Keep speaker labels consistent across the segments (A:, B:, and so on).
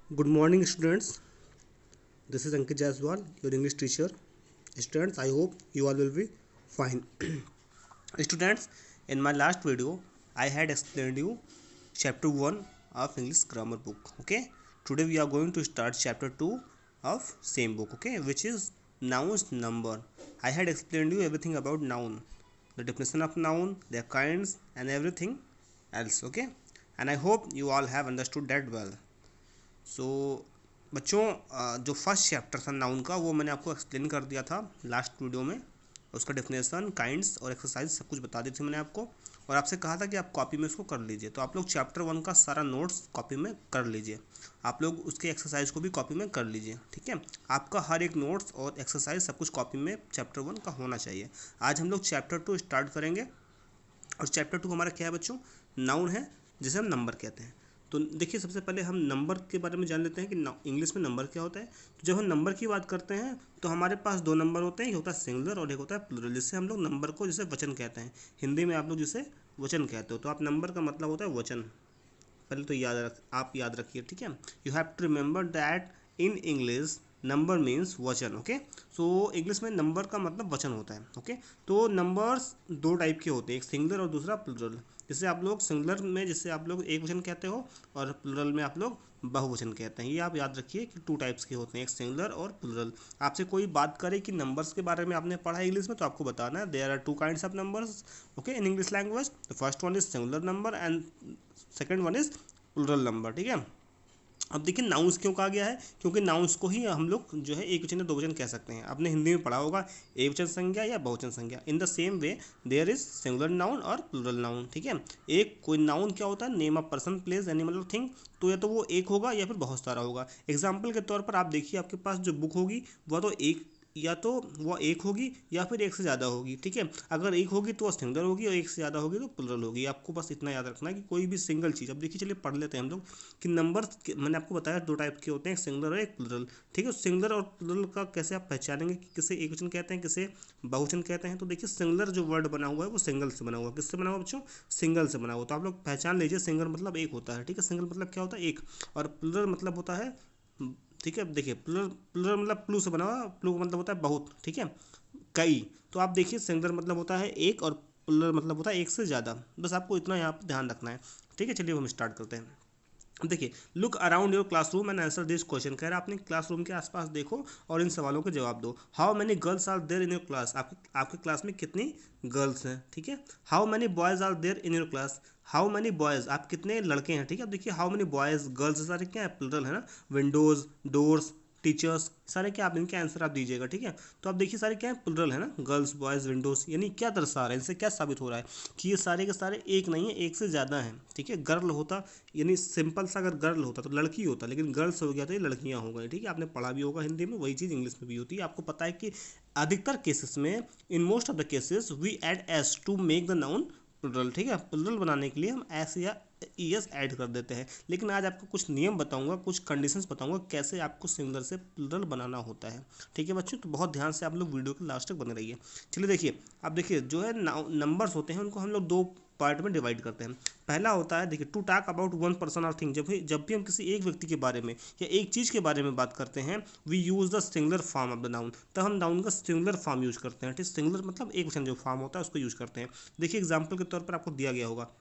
A: Good morning, students. This is Ankit Jaiswal, your English teacher. Students, I hope you all will be fine. Students, in my last video, I had explained you chapter 1 of English grammar book. Okay, today we are going to start chapter 2 of same book. Okay, which is nouns number. I had explained you everything about noun, the definition of noun, their kinds, and everything else. Okay, and I hope you all have understood that well. सो बच्चों जो first chapter था noun का वो मैंने आपको explain कर दिया था लास्ट वीडियो में। उसका डेफिनेशन, काइंड्स और एक्सरसाइज सब कुछ बता दी थी मैंने आपको, और आपसे कहा था कि आप कॉपी में इसको कर लीजिए। तो आप लोग चैप्टर 1 का सारा नोट्स कॉपी में कर लीजिए, आप लोग उसके एक्सरसाइज को भी कॉपी में कर लीजिए। ठीक है, आपका हर एक नोट्स और एक्सरसाइज सब कुछ कॉपी में चैप्टर 1 का होना चाहिए। आज हम लोग चैप्टर 2 स्टार्ट करेंगे, और चैप्टर 2 हमारा क्या है बच्चों? नाउन है, जिसे हम नंबर कहते हैं। तो देखिए, सबसे पहले हम नंबर के बारे में जान लेते हैं कि इंग्लिश में नंबर क्या होता है। तो जब हम नंबर की बात करते हैं तो हमारे पास दो नंबर होते हैं, एक होता है सिंगुलर और एक होता है प्लूरल, जिससे हम लोग नंबर को जिसे वचन कहते हैं। हिंदी में आप लोग जिसे वचन कहते हो, तो आप नंबर का मतलब होता है वचन। पहले तो आप याद रखिए। ठीक है, you have to remember that in English number means वचन। ओके, सो इंग्लिश में नंबर का मतलब वचन होता है। ओके, तो नंबर्स दो टाइप के होते हैं, एक सिंगुलर और दूसरा प्लूरल। जिसे आप लोग सिंगुलर में जिसे आप लोग एक वचन कहते हो, और प्लूरल में आप लोग बहुवचन कहते हैं। ये आप याद रखिए कि टू टाइप्स के होते हैं, एक सिंगुलर और प्लूरल। आपसे कोई बात करे कि नंबर्स के बारे में आपने पढ़ा है इंग्लिश में, तो आपको बताना है there are two kinds of numbers. Okay, in English language the first one is singular number and second one is plural number. ठीक है, अब देखिए नाउंस क्यों कहा गया है, क्योंकि नाउंस को ही हम लोग जो है एक वचन या दो वचन कह सकते हैं। आपने हिंदी में पढ़ा होगा एक वचन संज्ञा या बहुवचन संज्ञा। In the same way there is singular noun और प्लूरल नाउन। ठीक है, एक कोई नाउन क्या होता है? Name of person, place, animal और थिंग। तो या तो वो एक होगा या फिर बहुत सारा होगा। एग्जाम्पल के तौर पर आप देखिए, आपके पास जो बुक होगी वह तो एक, या तो वह एक होगी या फिर एक से ज़्यादा होगी। ठीक है, अगर एक होगी तो वह सिंगुलर होगी, और एक से ज़्यादा होगी तो प्लूरल होगी। आपको बस इतना याद रखना है कि कोई भी सिंगल चीज़, अब देखिए चलिए पढ़ लेते हैं हम लोग कि नंबर मैंने आपको बताया दो टाइप के होते हैं, एक सिंगुलर और एक प्लूरल। ठीक है, सिंगुलर और प्लूरल का कैसे आप पहचानेंगे कि किसे एक वचन कहते हैं, किसे बहुवचन कहते हैं? तो देखिए, सिंगुलर जो वर्ड बना हुआ है वो सिंगल से बना हुआ है। किससे बना हुआ बच्चों? सिंगल से बना हुआ। तो आप लोग पहचान लीजिए, सिंगल मतलब एक होता है। ठीक है, सिंगल मतलब क्या होता है? एक। और प्लूरल मतलब होता है, ठीक है, देखिए प्लूरल, प्लूरल मतलब प्लू से बना हुआ, प्लू मतलब होता है बहुत। ठीक है, कई। तो आप देखिए, सिंगुलर मतलब होता है एक, और प्लूरल मतलब होता है एक से ज़्यादा। बस आपको इतना यहाँ पर ध्यान रखना है। ठीक है, चलिए हम स्टार्ट करते हैं। देखिए, look around your classroom and answer this question. कह रहा है अपने क्लासरूम के आसपास देखो और इन सवालों के जवाब दो। How many girls are there in your class? आपके क्लास में कितनी गर्ल्स हैं? ठीक है, how many boys are there in your class? How many boys, आप कितने लड़के हैं? ठीक है, अब देखिए हाउ मैनी बॉयज़, गर्ल्स सारे क्या है? प्लूरल है ना। विंडोज़, डोर्स, टीचर्स, सारे क्या, आप इनके आंसर आप दीजिएगा। ठीक है, तो आप देखिए सारे क्या है? प्लूरल है ना, गर्ल्स, बॉयज़, विंडोज़। यानी क्या दर्शा रहा है, इनसे क्या साबित हो रहा है कि ये सारे के सारे एक नहीं है, एक से ज़्यादा हैं। ठीक है, गर्ल होता, यानी सिंपल सा अगर गर्ल होता तो लड़की होता, लेकिन गर्ल्स हो गया तो ये लड़कियां हो गई। ठीक है, आपने पढ़ा भी होगा हिंदी में, वही चीज़ इंग्लिश में भी होती है। आपको पता है कि अधिकतर केसेस में, in most of the cases we add S to make the noun plural. ठीक है, प्लूरल बनाने के लिए हम एस या ईएस ऐड कर देते हैं। लेकिन आज आपको कुछ नियम बताऊंगा, कुछ कंडीशंस बताऊंगा कैसे आपको सिंगुलर से प्लूरल बनाना होता है। ठीक है बच्चों, तो बहुत ध्यान से आप लोग वीडियो के लास्ट तक बने रहिए। चलिए देखिए, अब देखिए जो है नंबर्स होते हैं उनको हम लोग दो पार्ट में डिवाइड करते हैं। पहला होता है, देखिए, to talk about one person और थिंग। जब भी हम किसी एक व्यक्ति के बारे में या एक चीज़ के बारे में बात करते हैं, we use the singular form of the noun. तब हम नाउन का सिंगुलर फॉर्म यूज़ करते हैं। ठीक, सिंगुलर मतलब एक वचन जो फॉर्म होता है उसको यूज़ करते हैं। देखिए एग्जाम्पल के तौर पर आपको दिया गया होगा,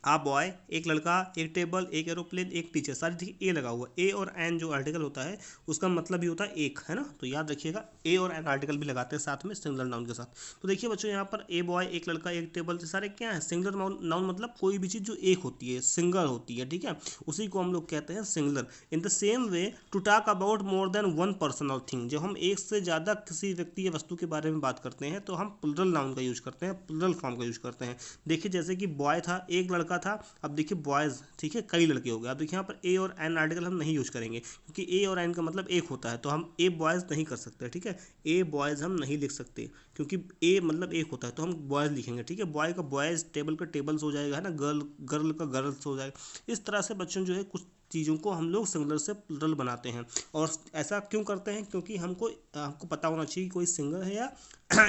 A: आ बॉय, एक लड़का, एक टेबल, एक एरोप्लेन, एक टीचर। सारी देखिए ए लगा हुआ। ए और एन जो आर्टिकल होता है उसका मतलब भी होता है एक, है ना। तो याद रखिएगा, ए और एन आर्टिकल भी लगाते हैं साथ में सिंगुलर नाउन के साथ। तो देखिए बच्चों, यहाँ पर ए बॉय, एक लड़का, एक टेबल, से सारे क्या है? सिंगुलर नाउन मतलब कोई भी चीज़ जो एक होती है, सिंगल होती है। ठीक है, उसी को हम लोग कहते हैं singular. In the same way to talk about more than one person और थिंग, जब हम एक से ज़्यादा किसी व्यक्ति या वस्तु के बारे में बात करते हैं तो हम प्लूरल नाउन का यूज़ करते हैं, प्लूरल फॉर्म का यूज़ करते हैं। देखिए जैसे कि बॉय था, एक लड़का था। अब देखिए बॉयज़, ठीक है, कई लड़के हो गए। अब देखिए यहाँ पर ए और एन आर्टिकल हम नहीं यूज करेंगे, क्योंकि ए और एन का मतलब एक होता है, तो हम ए बॉयज़ नहीं कर सकते। ठीक है, ए बॉयज़ हम नहीं लिख सकते, क्योंकि ए मतलब एक होता है, तो हम बॉयज़ लिखेंगे। ठीक है, बॉय का बॉयज़, टेबल का टेबल्स हो जाएगा, है ना। गर्ल, गर्ल का गर्ल्स हो जाएगा। इस तरह से बच्चों जो है कुछ चीज़ों को हम लोग सिंगुलर से प्लूरल बनाते हैं। और ऐसा क्यों करते हैं, क्योंकि आपको पता होना चाहिए कोई सिंगल है या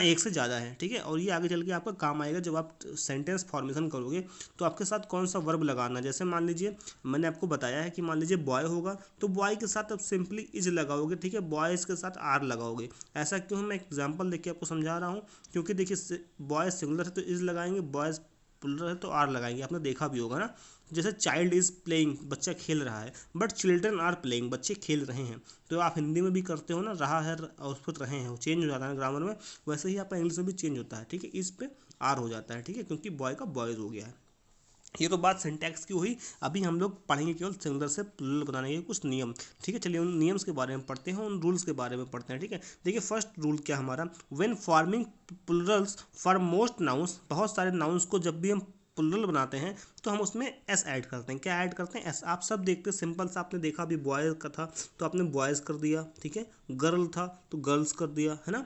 A: एक से ज़्यादा है, ठीक है। और ये आगे चल के आपका काम आएगा जब आप सेंटेंस फॉर्मेशन करोगे तो आपके साथ कौन सा वर्ब लगाना। जैसे मान लीजिए मैंने आपको बताया है कि मान लीजिए बॉय होगा तो बॉय के साथ आप सिंपली इज लगाओगे, ठीक है, बॉयज़ के साथ आर लगाओगे। ऐसा क्यों, मैं एग्जाम्पल देके आपको समझा रहा हूँ, क्योंकि देखिए बॉय सिंगुलर है तो इज लगाएंगे, बॉयज़ प्लूरल है तो आर लगाएंगे, आपने देखा भी होगा ना। जैसे चाइल्ड इज़ प्लेइंग, बच्चा खेल रहा है, बट चिल्ड्रन आर प्लेइंग, बच्चे खेल रहे हैं। तो आप हिंदी में भी करते हो ना, रहा है और उस पर रहे हैं, वो चेंज हो जाता है ग्रामर में, वैसे ही आपका इंग्लिश में भी चेंज होता है, ठीक है, इस पे आर हो जाता है, ठीक है, क्योंकि बॉय का बॉयज़ हो गया है। ये तो बात सिंटैक्स की हुई। अभी हम लोग पढ़ेंगे केवल सिंगुलर से प्लूरल बनाने के कुछ नियम, ठीक है। चलिए उन नियम्स के बारे में पढ़ते हैं, उन रूल्स के बारे में पढ़ते हैं, ठीक है। देखिए फर्स्ट रूल क्या हमारा, when forming Plurals for most nouns, बहुत सारे नाउन्स को जब भी हम प्लूरल बनाते हैं तो हम उसमें एस ऐड करते हैं। क्या ऐड करते हैं, एस। आप सब देखते हैं, सिंपल सा आपने देखा, अभी बॉयज़ का था तो आपने बॉयज़ कर दिया, ठीक है, गर्ल था तो गर्ल्स कर दिया, है ना।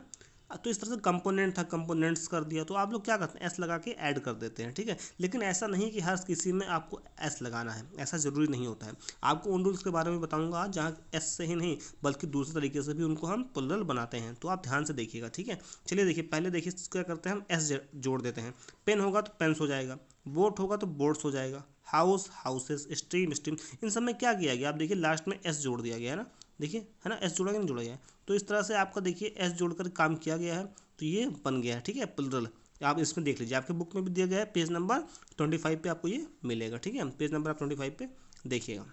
A: तो इस तरह से कंपोनेंट था, कंपोनेंट्स कर दिया। तो आप लोग क्या करते हैं, एस लगा के ऐड कर देते हैं, ठीक है। लेकिन ऐसा नहीं कि हर किसी में आपको एस लगाना है, ऐसा ज़रूरी नहीं होता है। आपको उन रूल्स के बारे में बताऊंगा आज जहाँ एस से ही नहीं बल्कि दूसरे तरीके से भी उनको हम प्लूरल बनाते हैं, तो आप ध्यान से देखिएगा, ठीक है। चलिए देखिए, पहले देखिए क्या करते हैं, हम एस जोड़ देते हैं। पेन होगा तो पेन्स हो जाएगा, बोट होगा तो बोट्स हो जाएगा, हाउस हाउसेस, स्ट्रीम स्ट्रीम, इन सब में क्या किया गया, आप देखिए लास्ट में एस जोड़ दिया गया है ना, देखिए है ना, एस जोड़ा गया नहीं जोड़ा गया है। तो इस तरह से आपका देखिए एस जोड़कर काम किया गया है, तो ये बन गया है, ठीक है, प्लूरल। आप इसमें देख लीजिए, आपके बुक में भी दिया गया है, पेज नंबर 25 पे आपको ये मिलेगा, ठीक है, पेज नंबर आप 25 पे देखिएगा।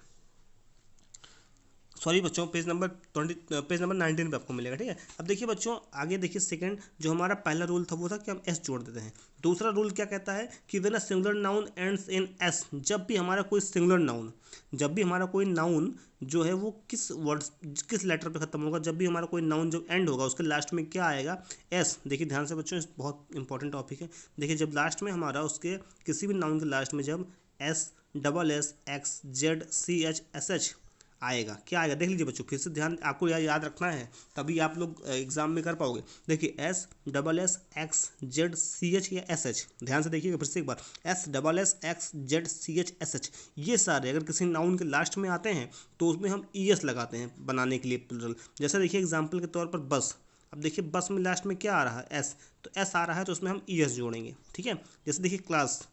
A: सॉरी बच्चों, पेज नंबर 19 पे आपको मिलेगा, ठीक है। अब देखिए बच्चों, आगे देखिए सेकंड, जो हमारा पहला रूल था वो था कि हम एस जोड़ देते हैं। दूसरा रूल क्या कहता है कि when a singular noun ends in S, जब भी हमारा कोई सिंगुलर नाउन, जब भी हमारा कोई नाउन जो है वो किस वर्ड, किस लेटर पे खत्म होगा, जब भी हमारा कोई नाउन जब एंड होगा उसके लास्ट में क्या आएगा, एस। देखिए ध्यान से बच्चों, बहुत इंपॉर्टेंट टॉपिक है। देखिए जब लास्ट में हमारा उसके किसी भी नाउन के लास्ट में जब S, double S, X, Z, C H, S H आएगा, क्या आएगा, देख लीजिए बच्चों, फिर से ध्यान, आपको याद रखना है, तभी आप लोग एग्जाम में कर पाओगे। देखिए S, double S, X, Z, C H या एस एच, ध्यान से देखिएगा फिर से एक बार, S, double S, X, Z, C H, S H, ये सारे अगर किसी नाउन के लास्ट में आते हैं तो उसमें हम ई एस लगाते हैं बनाने के लिए प्लूरल। जैसे देखिए एग्जाम्पल के तौर पर बस, अब देखिए बस में लास्ट में क्या आ रहा है, एस, तो एस आ रहा है तो उसमें हम ई एस जोड़ेंगे, ठीक है। जैसे देखिए क्लास,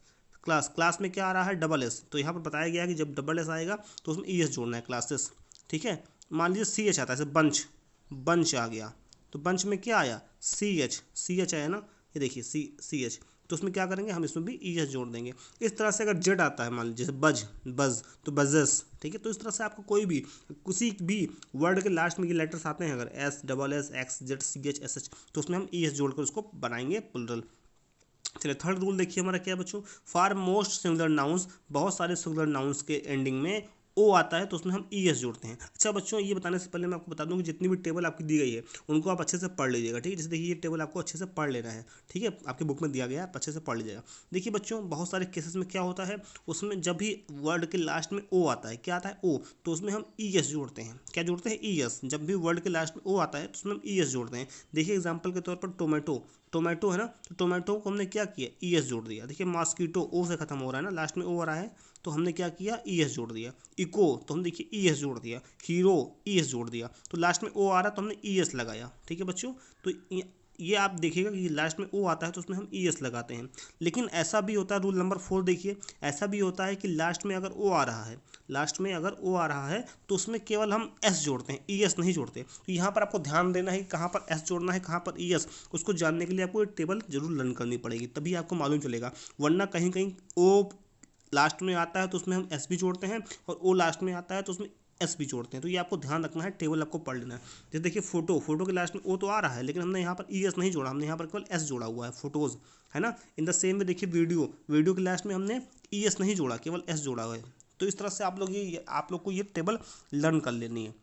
A: क्लास में क्या आ रहा है, डबल एस, तो यहाँ पर बताया गया है कि जब डबल एस आएगा तो उसमें ई एस जोड़ना है, क्लासेस, ठीक है। मान लीजिए सी एच आता है, जैसे बंच, बंच आ गया, तो बंच में क्या आया, सी एच आया ना, ये देखिए सी एच, तो उसमें क्या करेंगे, हम इसमें भी ई एस जोड़ देंगे। इस तरह से अगर जेड आता है, मान लीजिए जैसे बज तो बजेस, ठीक है। तो इस तरह से आपको कोई भी किसी भी वर्ड के लास्ट में ये लेटर्स आते हैं, अगर S, double S, X, Z, C H, S H, तो उसमें हम ई एस जोड़कर उसको बनाएंगे प्लूरल। चलिए थर्ड रूल देखिए हमारा क्या है बच्चों, फॉर मोस्ट सिंगुलर नाउन्स, बहुत सारे सिंगुलर नाउन्स के एंडिंग में ओ आता है तो उसमें हम ई एस जोड़ते हैं। अच्छा बच्चों, ये बताने से पहले मैं आपको बता दूं कि जितनी भी टेबल आपकी दी गई है उनको आप अच्छे से पढ़ लीजिएगा, ठीक है। जैसे देखिए ये टेबल आपको अच्छे से पढ़ लेना है, ठीक है, आपके बुक में दिया गया है, आप अच्छे से पढ़ लीजिएगा। देखिए बच्चों, बहुत सारे केसेस में क्या होता है, उसमें जब भी वर्ड के लास्ट में ओ आता है, क्या आता है, ओ, तो उसमें हम ई एस जोड़ते हैं। क्या जोड़ते हैं, ई एस। जब भी वर्ड के लास्ट में ओ आता है तो उसमें हम ई एस जोड़ते हैं। देखिए एग्जाम्पल के तौर पर टोमेटो है ना, तो टोमेटो को हमने क्या किया, ई एस जोड़ दिया। देखिए मॉस्कीटो, ओ से खत्म हो रहा है ना, लास्ट में ओ आ रहा है, तो हमने क्या किया, ई एस जोड़ दिया। इको, तो हम देखिए ई एस जोड़ दिया। हीरो, ई एस जोड़ दिया। तो लास्ट में ओ आ रहा है तो हमने ई एस लगाया, ठीक है बच्चों। तो ये आप देखिएगा कि लास्ट में ओ आता है तो उसमें हम ई एस लगाते हैं। लेकिन ऐसा भी होता है, रूल नंबर 4 देखिए, ऐसा भी होता है कि लास्ट में अगर ओ आ रहा है, लास्ट में अगर ओ आ रहा है तो उसमें केवल हम एस जोड़ते हैं, ई एस नहीं जोड़ते। तो यहाँ पर आपको ध्यान देना है कि कहाँ पर एस जोड़ना है, कहाँ पर ई एस, उसको जानने के लिए आपको एक टेबल जरूर लर्न करनी पड़ेगी, तभी आपको मालूम चलेगा। वरना कहीं कहीं ओ लास्ट में आता है तो उसमें हम एस भी जोड़ते हैं, और ओ लास्ट में आता है तो उसमें एस भी जोड़ते हैं। तो ये आपको ध्यान रखना है, टेबल आपको पढ़ लेना है। जैसे देखिए फोटो के लास्ट में ओ तो आ रहा है, लेकिन हमने यहाँ पर ई एस नहीं जोड़ा, हमने यहाँ पर केवल एस जोड़ा हुआ है, फोटोज़, है ना। इन द सेम में देखिए वीडियो के लास्ट में हमने ई एस नहीं जोड़ा, केवल एस जोड़ा हुआ है। तो इस तरह से आप लोग को ये टेबल लर्न कर लेनी है।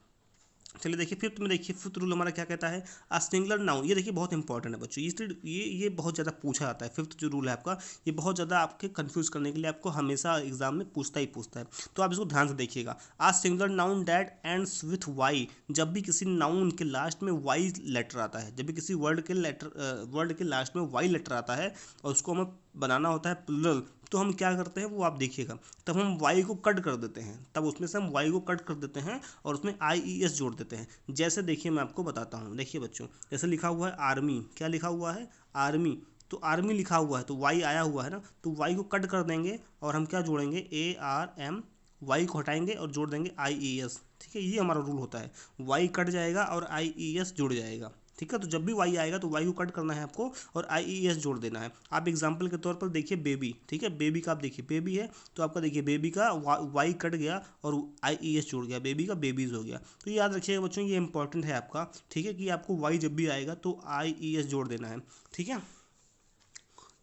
A: चलिए देखिए फिफ्थ में, देखिए फिफ्थ रूल हमारा क्या कहता है, अ सिंगुलर नाउन। ये देखिए बहुत इंपॉर्टेंट है बच्चों, ये बहुत ज़्यादा पूछा जाता है। फिफ्थ जो रूल है आपका, ये बहुत ज़्यादा आपके कंफ्यूज करने के लिए आपको हमेशा एग्जाम में पूछता है। तो आप इसको ध्यान से देखिएगा। A singular noun that ends with Y, जब भी किसी नाउन के लास्ट में वाई लेटर आता है, जब भी किसी वर्ड के लास्ट में वाई लेटर आता है और उसको हम बनाना होता है प्लुरल, तो हम क्या करते हैं वो आप देखिएगा, तब हम वाई को कट कर देते हैं, तब उसमें से हम वाई को कट कर देते हैं और उसमें IES जोड़ देते हैं। जैसे देखिए मैं आपको बताता हूँ, देखिए बच्चों, जैसे लिखा हुआ है आर्मी, क्या लिखा हुआ है आर्मी, तो आर्मी लिखा हुआ है तो वाई आया हुआ है ना, तो वाई को कट कर देंगे और हम क्या जोड़ेंगे ARM, वाई को हटाएंगे और जोड़ देंगे IES। ठीक है, ये हमारा रूल होता है, वाई कट जाएगा और IES जुड़ जाएगा। ठीक है, तो जब भी वाई आएगा तो वाई को कट करना है आपको और IES जोड़ देना है। आप एग्जाम्पल के तौर पर देखिए बेबी, ठीक है, बेबी का आप देखिए बेबी है तो आपका देखिए बेबी का वाई कट गया और IES जुड़ गया, बेबी का बेबीज हो गया। तो याद रखिएगा बच्चों, ये इंपॉर्टेंट है आपका, ठीक है, कि आपको वाई जब भी आएगा तो IES जोड़ देना है। ठीक है,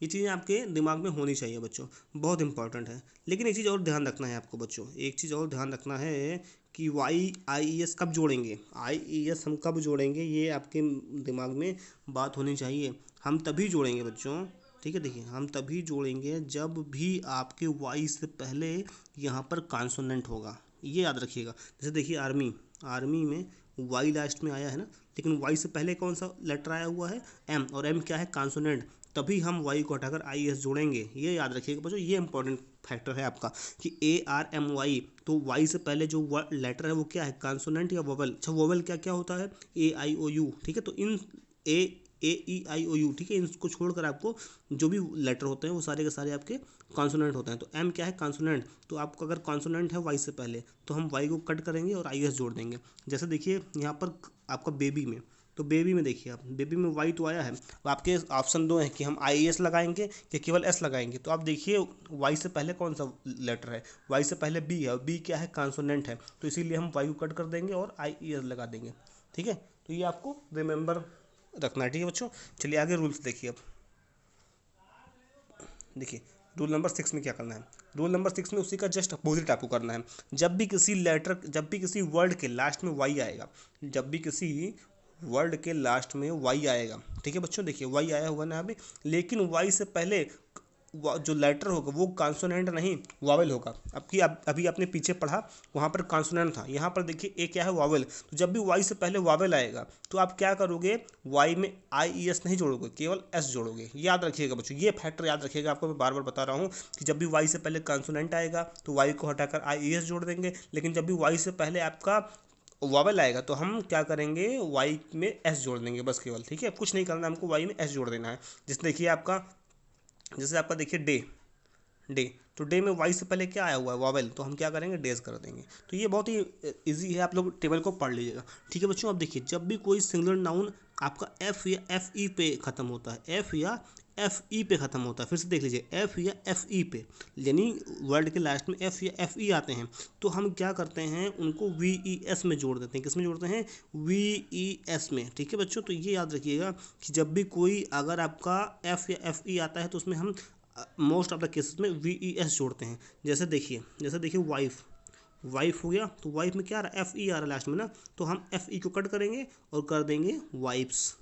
A: ये चीज़ें आपके दिमाग में होनी चाहिए बच्चों, बहुत इंपॉर्टेंट है। लेकिन एक चीज़ और ध्यान रखना है आपको बच्चों, एक चीज़ और ध्यान रखना है कि वाई IES कब जोड़ेंगे, IES हम कब जोड़ेंगे, ये आपके दिमाग में बात होनी चाहिए। हम तभी जोड़ेंगे बच्चों, ठीक है, देखिए हम तभी जोड़ेंगे जब भी आपके वाई से पहले यहाँ पर कॉन्सोनेंट होगा, ये याद रखिएगा। जैसे देखिए आर्मी, आर्मी में वाई लास्ट में आया है ना, लेकिन वाई से पहले कौन सा लेटर आया हुआ है M, और M क्या है कॉन्सोनेंट, तभी हम वाई को हटाकर IES जोड़ेंगे। ये याद रखिएगा बच्चों, ये इंपॉर्टेंट फैक्टर है आपका कि ARMY, तो वाई से पहले जो लेटर है वो क्या है कॉन्सोनेंट या वोवेल। अच्छा वोवेल क्या क्या होता है AIOU, ठीक है, तो इन AEIOU, ठीक है, इनको छोड़कर आपको जो भी लेटर होते हैं वो सारे के सारे आपके कॉन्सोनेंट होते हैं। तो M क्या है कॉन्सोनेंट, तो आपको अगर कॉन्सोनेंट है वाई से पहले तो हम वाई को कट करेंगे और IES जोड़ देंगे। जैसे देखिए यहाँ पर आपका बेबी में, तो बेबी में देखिए आप, बेबी में वाई तो आया है, तो आपके ऑप्शन दो हैं कि हम IES लगाएंगे या केवल S लगाएंगे। तो आप देखिए वाई से पहले कौन सा लेटर है, वाई से पहले B है और B क्या है कॉन्सोनेंट है, तो इसीलिए हम वाई को कट कर देंगे और IES लगा देंगे। ठीक है, तो ये आपको रिमेंबर रखना है। ठीक है बच्चों, चलिए आगे रूल्स देखिए। अब देखिए रूल नंबर 6 में क्या करना है, रूल नंबर 6 में उसी का जस्ट अपोजिट आपको करना है। जब भी किसी लेटर, जब भी किसी वर्ड के लास्ट में वाई आएगा, जब भी किसी वर्ड के लास्ट में वाई आएगा, ठीक है बच्चों, देखिए वाई आया हुआ ना यहाँ पे, लेकिन वाई से पहले जो लेटर होगा वो कॉन्सोनेंट नहीं वावेल होगा। अभी आपने पीछे पढ़ा वहाँ पर कॉन्सोनेंट था, यहाँ पर देखिए ए क्या है वावेल, तो जब भी वाई से पहले वावेल आएगा तो आप क्या करोगे, वाई में IES नहीं जोड़ोगे, केवल S जोड़ोगे। याद रखिएगा बच्चों, ये फैक्टर याद रखिएगा, आपको मैं बार बार बता रहा हूँ कि जब भी वाई से पहले कॉन्सोनेंट आएगा तो वाई को हटाकर IES जोड़ देंगे, लेकिन जब भी वाई से पहले आपका वावेल आएगा तो हम क्या करेंगे, वाई में S जोड़ देंगे बस केवल। ठीक है, कुछ नहीं करना, हमको वाई में S जोड़ देना है। जैसे देखिए आपका, जैसे आपका देखिए डे, डे, तो डे में वाई से पहले क्या आया हुआ है वावेल, तो हम क्या करेंगे डेज कर देंगे। तो ये बहुत ही इजी है, आप लोग टेबल को पढ़ लीजिएगा। ठीक है बच्चों, अब देखिए जब भी कोई सिंगुलर नाउन आपका F या FE पे ख़त्म होता है, F या FE पे ख़त्म होता है, फिर से देख लीजिए F या FE पे, यानी वर्ड के लास्ट में F या FE आते हैं तो हम क्या करते हैं, उनको VES में जोड़ देते हैं। किस में जोड़ते हैं, VES में। ठीक है बच्चों, तो ये याद रखिएगा कि जब भी कोई अगर आपका F या FE आता है तो उसमें हम मोस्ट ऑफ द केसेस में VES जोड़ते हैं। जैसे देखिए वाइफ, वाइफ हो गया तो वाइफ में क्या आ रहा है FE आ रहा है लास्ट में ना, तो हम FE को कट करेंगे और कर देंगे वाइफ्स।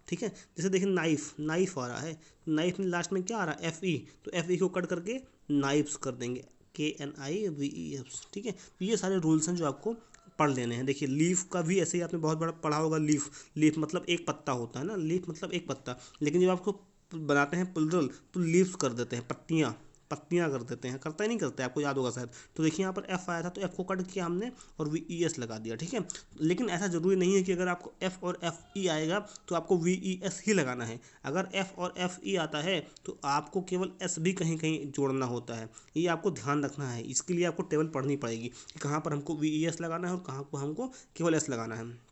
A: ठीक है, जैसे देखिए नाइफ, नाइफ आ रहा है, नाइफ में लास्ट में क्या आ रहा है FE, तो FE को कट करके नाइफ्स कर देंगे, KNIVES। ठीक है, तो ये सारे रूल्स हैं जो आपको पढ़ लेने हैं। देखिए लीफ का भी ऐसे ही आपने बहुत बड़ा पढ़ा होगा, लीफ, लीफ मतलब एक पत्ता होता है ना, लीफ मतलब एक पत्ता, लेकिन जब आपको बनाते हैं प्लुरल तो लीव्स कर देते हैं, पत्तियाँ, पत्तियाँ कर देते हैं, करता ही नहीं करते, आपको याद होगा शायद। तो देखिए यहाँ पर F आया था तो F को कट किया हमने और VES लगा दिया। ठीक है, लेकिन ऐसा ज़रूरी नहीं है कि अगर आपको F और FE आएगा तो आपको VES ही लगाना है। अगर F और FE आता है तो आपको केवल S भी कहीं कहीं जोड़ना होता है, ये आपको ध्यान रखना है। इसके लिए आपको टेबल पढ़नी पड़ेगी कि कहाँ पर हमको VES लगाना है और कहाँ पर हमको केवल S लगाना है।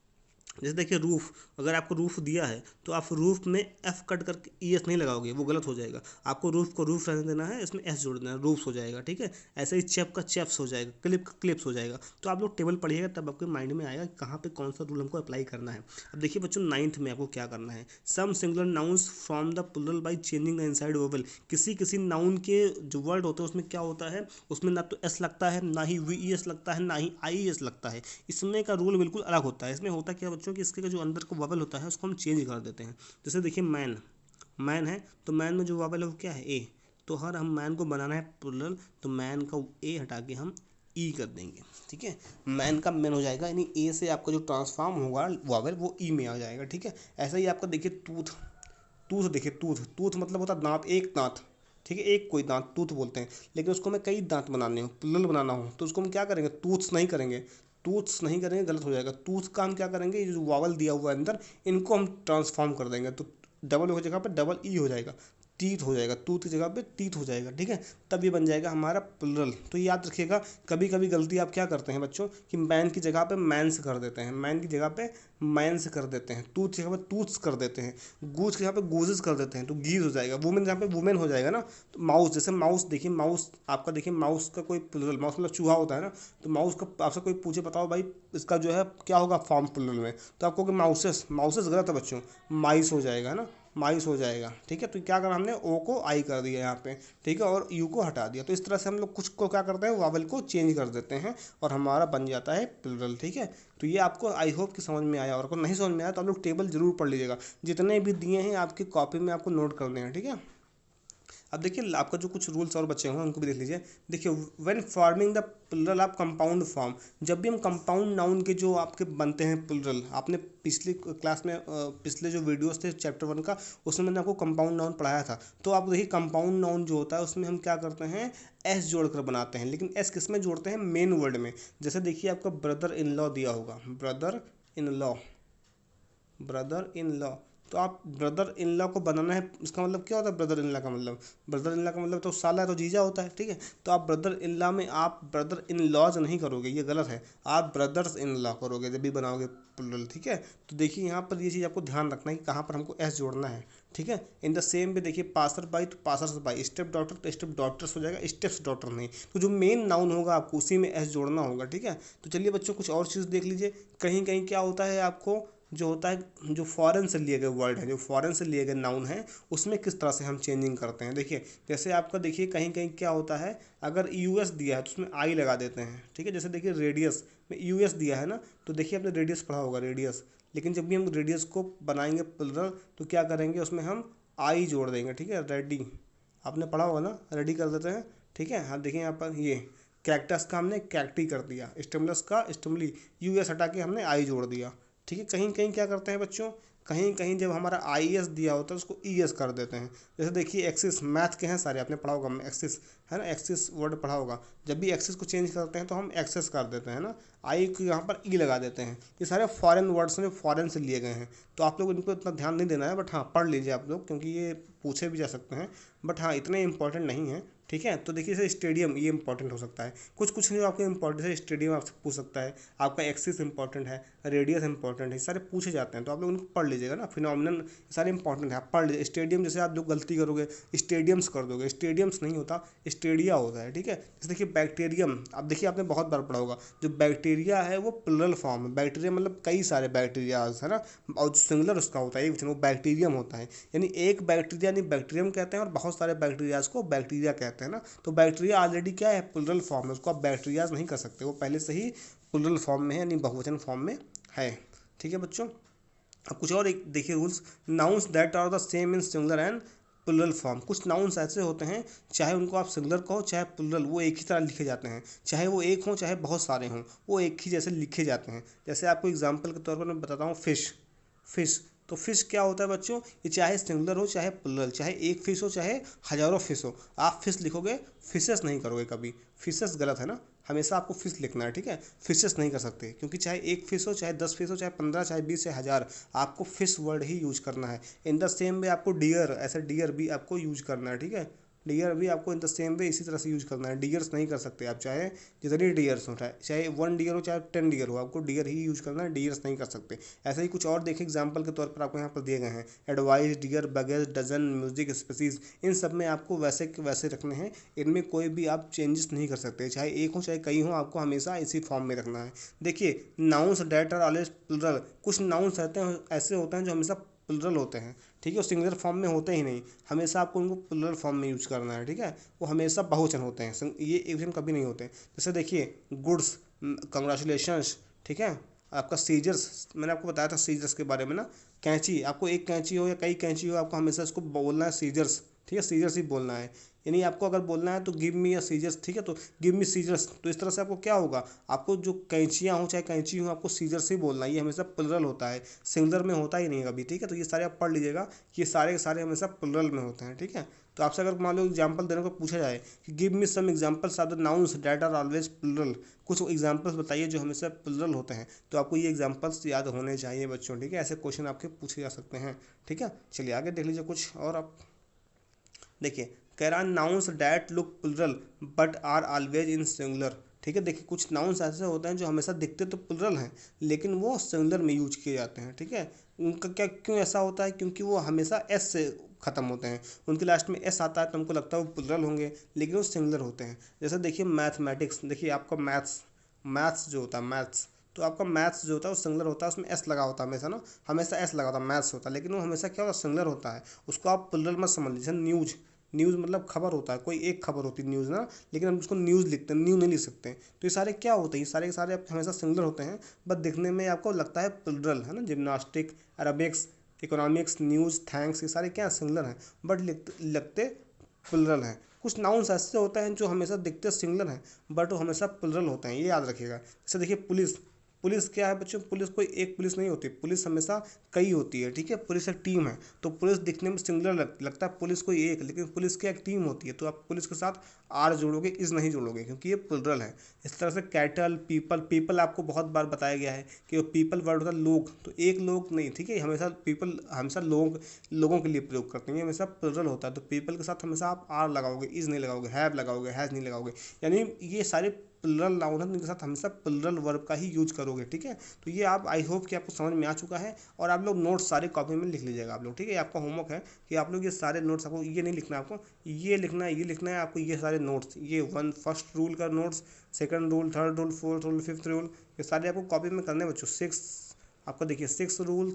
A: जैसे देखिए रूफ़, अगर आपको रूफ़ दिया है तो आप रूफ़ में F कट करके ES नहीं लगाओगे, वो गलत हो जाएगा। आपको रूफ़ को रूफ़ रहने देना है, इसमें S जोड़ देना है, रूफ्स हो जाएगा। ठीक है, ऐसे ही चेप का चेप्स हो जाएगा, क्लिप का क्लिप्स हो जाएगा। तो आप लोग टेबल पढ़िएगा तब आपके माइंड में आएगा कि कहाँ पे कौन सा रूल हमको अप्लाई करना है। अब देखिए बच्चों 9th में आपको क्या करना है, some singular nouns from the plural by changing the inside vowel. किसी नाउन के जो वर्ड होते हैं उसमें क्या होता है, उसमें ना तो S लगता है, ना ही VES लगता है, ना ही IES लगता है। इसमें का रूल बिल्कुल अलग होता है। इसमें होता क्या बच्चों कि इसके जो अंदर को वोवेल होता है उसको हम चेंज कर देते हैं। जैसे देखिए मैन, मैन है तो मैन में जो वोवेल है वो क्या है A, तो हर हम मैन को बनाना है प्लुरल तो मैन का A हटा के हम E कर देंगे। ठीक है, मैन का मैन हो जाएगा, यानी A से आपका जो ट्रांसफॉर्म होगा वोवेल वो E में आ जाएगा। ठीक है, ऐसा ही आपका देखिए टूथ, टूथ देखिए टूथ, टूथ मतलब होता है दांत, एक दांत, ठीक है, एक कोई दांत टूथ बोलते हैं, लेकिन उसको हमें कई दांत बनाने हो, प्लुरल बनाना हो, तो उसको हम क्या करेंगे, टूथ्स नहीं करेंगे, टूथ्स नहीं करेंगे, गलत हो जाएगा। टूथ का हम क्या करेंगे, ये जो वावल दिया हुआ है अंदर, इनको हम ट्रांसफॉर्म कर देंगे, तो डबल की जगह पर डबल ई हो जाएगा, टीथ हो जाएगा, टूथ की जगह पे टीथ हो जाएगा, ठीक है, तब ये बन जाएगा हमारा प्लुरल। तो याद रखिएगा, कभी कभी गलती आप क्या करते हैं बच्चों कि मैन की जगह पे मैंस कर देते हैं, मैन की जगह पे मैंस कर देते हैं, टूथ की जगह पे टूथ्स कर देते हैं, गूज की जगह पे गूजेस कर देते हैं, तो गीज हो जाएगा, वुमेन जहाँ पे वुमेन हो जाएगा ना। तो माउस, जैसे माउस देखिए, माउस आपका देखिए, माउस का कोई प्लुरल, माउस मतलब चूहा होता है ना, तो माउस का आपसे कोई पूछे बताओ भाई इसका जो है क्या होगा फॉर्म प्लुरल में, तो आपको माउसेस, माउसेस गलत है बच्चों, माइस हो जाएगा ना, माइस हो जाएगा, ठीक है। तो क्या करा हमने, ओ को आई कर दिया यहाँ पे, ठीक है, और यू को हटा दिया। तो इस तरह से हम लोग कुछ को क्या करते हैं, वावल को चेंज कर देते हैं और हमारा बन जाता है प्लुरल, ठीक है। तो ये आपको आई होप कि समझ में आया, और अगर नहीं समझ में आया तो आप लोग टेबल जरूर पढ़ लीजिएगा, जितने भी दिए हैं आपकी कॉपी में आपको नोट करने हैं, ठीक है। अब देखिए आपका जो कुछ रूल्स और बचे हुए हैं उनको भी देख लीजिए। देखिए, when forming the plural of compound form, जब भी हम कंपाउंड नाउन के जो आपके बनते हैं प्लुरल, आपने पिछली क्लास में पिछले जो वीडियोस थे चैप्टर 1 का, उसमें मैंने आपको कंपाउंड नाउन पढ़ाया था। तो आप देखिए कंपाउंड नाउन जो होता है उसमें हम क्या करते हैं, एस जोड़कर बनाते हैं, लेकिन एस किस में जोड़ते हैं, मेन वर्ड में। जैसे देखिए आपका ब्रदर इन लॉ दिया होगा, brother in law, brother in law, तो आप ब्रदर इन लॉ को बनाना है, इसका मतलब क्या होता है, ब्रदर इन लॉ का मतलब, ब्रदर इन लॉ का मतलब तो साला है, तो जीजा होता है, ठीक है। तो आप ब्रदर इन लॉ में आप ब्रदर इन लॉज नहीं करोगे, ये गलत है, आप ब्रदर्स इन लॉ करोगे जब भी बनाओगे प्लुरल, ठीक है। तो देखिए यहाँ पर ये चीज़ आपको ध्यान रखना है कि कहाँ पर हमको एस जोड़ना है, ठीक है। इन द सेम वे देखिए, पासर बाई तो पासर्स बाई, स्टेप डॉटर तो स्टेप डॉटर्स हो जाएगा, स्टेप्स डॉटर नहीं। तो जो मेन नाउन होगा आपको उसी में एस जोड़ना होगा, ठीक है। तो चलिए बच्चों कुछ और चीज़ देख लीजिए। कहीं कहीं क्या होता है आपको, जो होता है जो फॉरेन से लिए गए वर्ड है, जो फॉरेन से लिए गए नाउन है, उसमें किस तरह से हम चेंजिंग करते हैं। देखिए जैसे आपका देखिए कहीं कहीं क्या होता है, अगर यूएस दिया है तो उसमें आई लगा देते हैं, ठीक है। जैसे देखिए रेडियस में यूएस दिया है ना, तो देखिए आपने रेडियस पढ़ा होगा, रेडियस, लेकिन जब भी हम रेडियस को बनाएंगे प्लुरल तो क्या करेंगे, उसमें हम आई जोड़ देंगे, ठीक है। रेडी आपने पढ़ा होगा ना, रेडी कर देते हैं, ठीक है। हाँ देखिए यहाँ पर ये कैक्टस का हमने कैक्टी कर दिया, स्टिमुलस का स्टिमुली, यूएस हटा के हमने आई जोड़ दिया, ठीक है। कहीं कहीं क्या करते हैं बच्चों, कहीं कहीं जब हमारा आई एस दिया होता है उसको ई एस कर देते हैं। जैसे देखिए एक्सिस, मैथ के हैं सारे, आपने पढ़ा होगा एक्सिस, है ना, एक्सिस वर्ड पढ़ा होगा। जब भी एक्सिस को चेंज करते हैं तो हम एक्सेस कर देते हैं ना, आई को यहाँ पर ई लगा देते हैं। ये सारे फॉरेन वर्ड्स हैं जो फॉरेन से लिए गए हैं, तो आप लोग इनको इतना ध्यान नहीं देना है, बट हाँ पढ़ लीजिए आप लोग, क्योंकि ये पूछे भी जा सकते हैं, बट हाँ इतने इंपॉर्टेंट नहीं है, ठीक है। तो देखिए जैसे स्टेडियम, ये इंपॉर्टेंट हो सकता है, कुछ कुछ नहीं जो आपको इंपॉर्टेंट है, स्टेडियम आपसे पूछ सकता है, आपका एक्सिस इंपॉर्टेंट है, रेडियस इंपॉर्टेंट है, सारे पूछे जाते हैं, तो आप लोग उनको पढ़ लीजिएगा ना। फिनोमिनन सारे इंपॉर्टेंट है, आप पढ़ लीजिए। स्टेडियम जैसे आप जो गलती करोगे स्टेडियम्स कर दोगे, स्टेडियम्स नहीं होता, स्टेडिया होता है, ठीक है। जैसे देखिए बैक्टीरियम, अब देखिए आपने बहुत बार पढ़ा होगा, जो बैक्टीरिया है वो प्लुरल फॉर्म है, बैक्टीरिया मतलब कई सारे बैक्टीरियाज, है ना, और जो सिंगुलर उसका होता है एक वचन, वो बैक्टीरियम होता है, यानी एक बैक्टीरिया नहीं बैक्टीरियम कहते हैं, और बहुत सारे बैक्टीरियाज को बैक्टीरिया कहते हैं ना। तो बैक्टीरिया ऑलरेडी क्या है, प्लुरल फॉर्म है, उसको आप बैक्टीरियाज नहीं कर सकते, वो पहले से ही प्लुरल फॉर्म में है, यानी बहुवचन फॉर्म में है, ठीक है बच्चों। अब कुछ और एक देखिए rules, nouns that are the same in singular and plural form, कुछ नाउन्स ऐसे होते हैं चाहे उनको आप सिंगुलर कहो चाहे प्लुरल, वो एक ही तरह लिखे जाते हैं, चाहे वो एक हों चाहे बहुत सारे हों, वो एक ही जैसे लिखे जाते हैं। जैसे आपको एग्जांपल के तौर पर मैं बताता हूँ, फिश, फिश, तो फिश क्या होता है बच्चों, ये चाहे सिंगुलर हो चाहे प्लुरल, चाहे एक फिश हो चाहे हजारों फिश हो, आप फिश लिखोगे, फिशेस नहीं करोगे कभी, फिशेस गलत है ना, हमेशा आपको फिश लिखना है, ठीक है। फिशेस नहीं कर सकते, क्योंकि चाहे एक फिश हो चाहे 10 फिश हो चाहे 15 चाहे 20 चाहे 1000, आपको फिश वर्ड ही यूज करना है। इन द सेम वे आपको डियर, ऐसे डियर भी आपको यूज करना है, ठीक है। डियर भी आपको इन द सेम वे इसी तरह से यूज करना है, डियर्स नहीं कर सकते आप, चाहे जितनी डियर्स हो, चाहे 1 डियर हो चाहे 10 डियर हो, आपको डियर ही यूज करना है, डियर्स नहीं कर सकते। ऐसे ही कुछ और देखिए एग्जाम्पल के तौर पर आपको यहाँ पर दिए गए हैं, advice, deer, baggage, dozen, music, species, इन सब में आपको वैसे के वैसे रखने हैं, इनमें कोई भी आप चेंजेस नहीं कर सकते, चाहे एक हो चाहे कई हो, आपको हमेशा इसी फॉर्म में रखना है। देखिए nouns that are always plural, कुछ नाउन्स रहते हैं ऐसे होते हैं जो हमेशा प्लुरल होते हैं, ठीक है, वो सिंगुलर फॉर्म में होते ही नहीं, हमेशा आपको उनको प्लुरल फॉर्म में यूज करना है, ठीक है। वो हमेशा बहुवचन होते हैं, ये एकवचन कभी नहीं होते। जैसे देखिए गुड्स, कंग्रेचुलेशंस, ठीक है। आपका सीजर्स, मैंने आपको बताया था सीजर्स के बारे में ना, कैंची, आपको एक कैंची हो या कई कैंची हो, आपको हमेशा इसको बोलना है सीजर्स, ठीक है, सीजर्स ही बोलना है। यानी आपको अगर बोलना है तो गिव मी या सीजर्स, ठीक है, तो गिव मी सीजर्स, तो इस तरह से आपको क्या होगा, आपको जो कैंचियाँ हो चाहे कैंची हो, आपको सीजर्स ही बोलना है, ये हमेशा प्लुरल होता है, सिंगुलर में होता ही नहीं कभी, ठीक है। तो ये सारे आप पढ़ लीजिएगा कि ये सारे के सारे हमेशा प्लुरल में होते हैं, ठीक है। तो आपसे अगर मान लो एग्जाम्पल देने को पूछा जाए कि give me some examples of the nouns that are always plural, कुछ एग्जाम्पल्स बताइए जो हमेशा प्लुरल होते हैं, तो आपको ये एग्जाम्पल्स याद होने चाहिए बच्चों, ठीक है। ऐसे क्वेश्चन आपके पूछे जा सकते हैं, ठीक है। चलिए आगे देख लीजिए कुछ और आप देखिए, कह रहा nouns that look plural but are always in singular, ठीक है। देखिए कुछ नाउन्स ऐसे होते हैं जो हमेशा दिखते तो प्लुरल हैं लेकिन वो सिंगुलर में यूज किए जाते हैं, ठीक है। उनका क्या क्यों ऐसा होता है, क्योंकि वो हमेशा एस से ख़त्म होते हैं, उनके लास्ट में एस आता है तो हमको लगता है वो प्लुरल होंगे लेकिन वो सिंगुलर होते हैं। जैसे देखिए मैथमेटिक्स, देखिए आपका मैथ्स जो होता है मैथ्स, तो आपका मैथ्स जो होता है वो सिंगुलर होता है, उसमें एस लगा होता है हमेशा ना, हमेशा एस लगा होता है मैथ्स होता है, लेकिन वो हमेशा क्या होता है सिंगुलर होता है। उसको आप प्लुरल मत समझ लीजिए। न्यूज़, न्यूज़ मतलब खबर होता है, कोई एक खबर होती है न्यूज़ ना, लेकिन हम उसको न्यूज़ लिखते हैं, न्यू नहीं लिख सकते। तो ये सारे क्या होते हैं, ये सारे के सारे आपके हमेशा सिंगुलर होते हैं, बट दिखने में आपको लगता है प्लुरल है ना। जिम्नास्टिक, अरबिक्स, इकोनॉमिक्स, न्यूज़, थैंक्स, ये सारे क्या सिंगुलर हैं बट लगते प्लुरल हैं। कुछ नाउन्स ऐसे होते हैं जो हमेशा दिखते सिंगुलर हैं बट वो हमेशा प्लुरल होते हैं, ये याद रखिएगा। जैसे देखिए पुलिस, पुलिस क्या है बच्चों, पुलिस कोई एक पुलिस नहीं होती, पुलिस हमेशा कई होती है, ठीक है। पुलिस एक टीम है, तो पुलिस दिखने में सिंगुलर लगता है पुलिस कोई एक, लेकिन पुलिस की एक टीम होती है। तो आप पुलिस के साथ आर जोड़ोगे, इज नहीं जोड़ोगे क्योंकि ये प्लुरल है। इस तरह से कैटल, पीपल, पीपल आपको बहुत बार बताया गया है कि वो पीपल वर्ड होता है लोग, तो एक लोग नहीं, ठीक है। हमेशा पीपल हमेशा लोगों के लिए प्रयोग करते हैं, ये हमेशा प्लुरल होता है। तो पीपल के साथ हमेशा आप आर लगाओगे, इज नहीं लगाओगे, हैव लगाओगे, हैज़ नहीं लगाओगे, यानी ये सारे प्लुरल नाउन है, इनके साथ हमेशा प्लुरल वर्ब का ही यूज करोगे, ठीक है। तो ये आप आई होप कि आपको समझ में आ चुका है, और आप लोग नोट्स सारे कॉपी में लिख लीजिएगा आप लोग, ठीक है। आपका होमवर्क है कि आप लोग ये सारे नोट्स, आपको ये नहीं लिखना है, आपको ये लिखना है, ये लिखना है आपको, ये सारे नोट्स, ये फर्स्ट रूल का notes, second rule, third rule, fourth rule, fifth rule, ये सारे आपको कॉपी में करने हैं बच्चों। आपको देखिए six rule,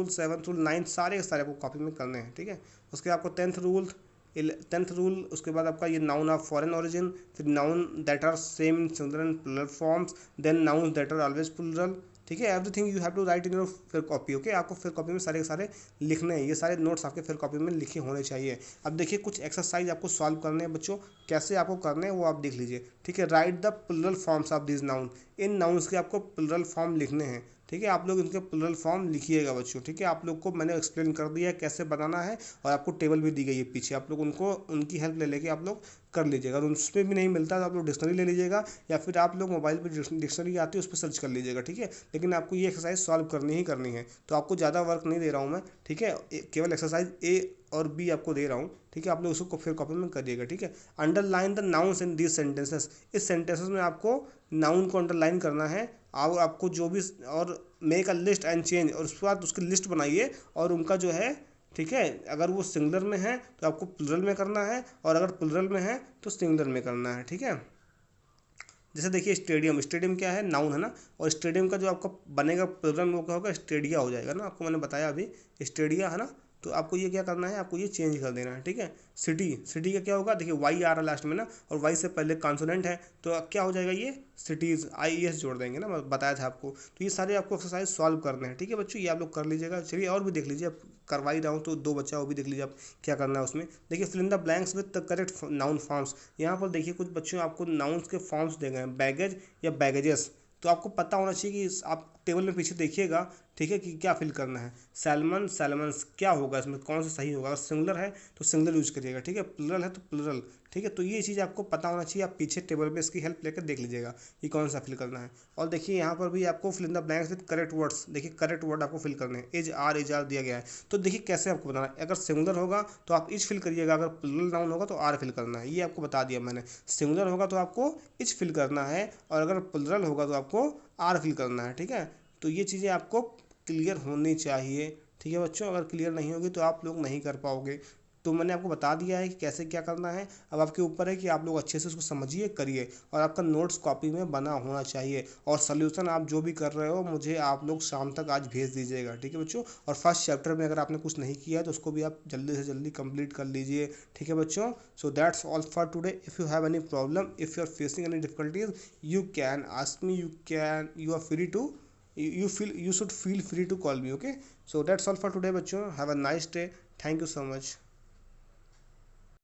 A: seventh rule, ninth, सारे के सारे आपको कॉपी में करने हैं, ठीक है। उसके आपको टेंथ रूल, उसके बाद आपका ये नाउन ऑफ फॉरेन ओरिजिन, फिर noun that are same in singular and plural forms, then noun that are always plural, ठीक है। Everything you have to write in your फिर कॉपी, ओके। आपको फिर कॉपी में सारे के सारे लिखने हैं, ये सारे नोट्स आपके फिर कॉपी में लिखे होने चाहिए। अब देखिए कुछ एक्सरसाइज आपको सॉल्व करने हैं बच्चों, कैसे आपको करने हैं वो आप देख लीजिए, ठीक है। Right the plural forms of this noun, in nouns के आपको प्लुरल फॉर्म लिखने हैं, ठीक है। आप लोग इनके प्लुरल फॉर्म लिखिएगा बच्चों, ठीक है। आप लोग को मैंने एक्सप्लेन कर दिया है कैसे बनाना है, और आपको टेबल भी दी गई है पीछे, आप लोग उनकी हेल्प ले लेके आप लोग कर लीजिएगा। अगर उसमें भी नहीं मिलता तो आप लोग डिक्शनरी ले लीजिएगा, या फिर आप लोग मोबाइल पर डिक्शनरी आती है उस पर सर्च कर लीजिएगा, ठीक है। लेकिन आपको ये एक्सरसाइज सॉल्व करनी ही करनी है, तो आपको ज़्यादा वर्क नहीं दे रहा हूँ मैं, ठीक है। केवल एक्सरसाइज ए और बी आपको दे रहा हूँ, ठीक है। आप लोग उसको फिर कॉपी में करिएगा, ठीक है। Underline the nouns in these sentences, इस सेंटेंसेस में आपको नाउन को अंडरलाइन करना है, और आपको जो भी, और make a list and change, और उसके बाद उसकी लिस्ट बनाइए और उनका जो है, ठीक है, अगर वो सिंगुलर में है तो आपको प्लुरल में करना है, और अगर प्लुरल में है तो सिंगुलर में करना है, ठीक है। जैसे देखिए स्टेडियम, स्टेडियम क्या है, नाउन है ना, और स्टेडियम का जो आपका बनेगा प्लुरल में वो क्या होगा, स्टेडिया हो जाएगा ना, आपको मैंने बताया अभी स्टेडिया है ना। तो आपको ये क्या करना है, आपको ये चेंज कर देना है, ठीक है। सिटी का क्या होगा, देखिए वाई आ रहा लास्ट में ना, और वाई से पहले कॉन्सोनेंट है, तो क्या हो जाएगा, ये सिटीज़, IES जोड़ देंगे ना, मैं बताया था आपको। तो ये सारे आपको एक्सरसाइज सॉल्व करने हैं, ठीक है बच्चों, ये आप लोग कर लीजिएगा। चलिए और भी देख लीजिए, अब करवा ही रहा हूँ तो दो बच्चा वो भी देख लीजिए आप क्या करना है उसमें। देखिए fill in the blanks with the correct noun forms, यहाँ पर देखिए कुछ बच्चों आपको नाउन्स के फॉर्म्स दे गए हैं, बैगेज या बैगेजेस, तो आपको पता होना चाहिए कि आप टेबल में पीछे देखिएगा, ठीक है, कि क्या फिल करना है। सैलमन, सैलमन्स क्या होगा, इसमें कौन सा सही होगा, अगर सिंगुलर है तो सिंगुलर यूज करिएगा, ठीक है। प्लुरल है तो प्लुरल, ठीक है। तो ये चीज़ आपको पता होना चाहिए, आप पीछे टेबल पे इसकी हेल्प लेकर देख लीजिएगा कि कौन सा फिल करना है। और देखिए यहाँ पर भी आपको fill in the blanks with correct words, देखिए करेक्ट वर्ड आपको फिल करने हैं, इज आर दिया गया है। तो देखिए कैसे आपको बताना है, अगर सिंगुलर होगा तो आप इज फिल करिएगा, अगर प्लुरल नाउन होगा तो आर फिल करना है, ये आपको बता दिया मैंने। सिंगुलर होगा तो आपको इज फिल करना है, और अगर प्लुरल होगा तो आपको आर फिल करना है, ठीक है। तो ये चीज़ें आपको क्लियर होनी चाहिए, ठीक है बच्चों। अगर क्लियर नहीं होगी तो आप लोग नहीं कर पाओगे। तो मैंने आपको बता दिया है कि कैसे क्या करना है, अब आपके ऊपर है कि आप लोग अच्छे से उसको समझिए, करिए, और आपका नोट्स कॉपी में बना होना चाहिए, और सोल्यूशन आप जो भी कर रहे हो मुझे आप लोग शाम तक आज भेज दीजिएगा, ठीक है बच्चों। और फर्स्ट चैप्टर में अगर आपने कुछ नहीं किया है तो उसको भी आप जल्दी से जल्दी कंप्लीट कर लीजिए, ठीक है बच्चों। So that's all for today. If you have any problem, if you are facing any difficulties, you can ask me, you are free to, you should feel free to call me, okay। So that's all for today बच्चों, have a nice day, thank you so much।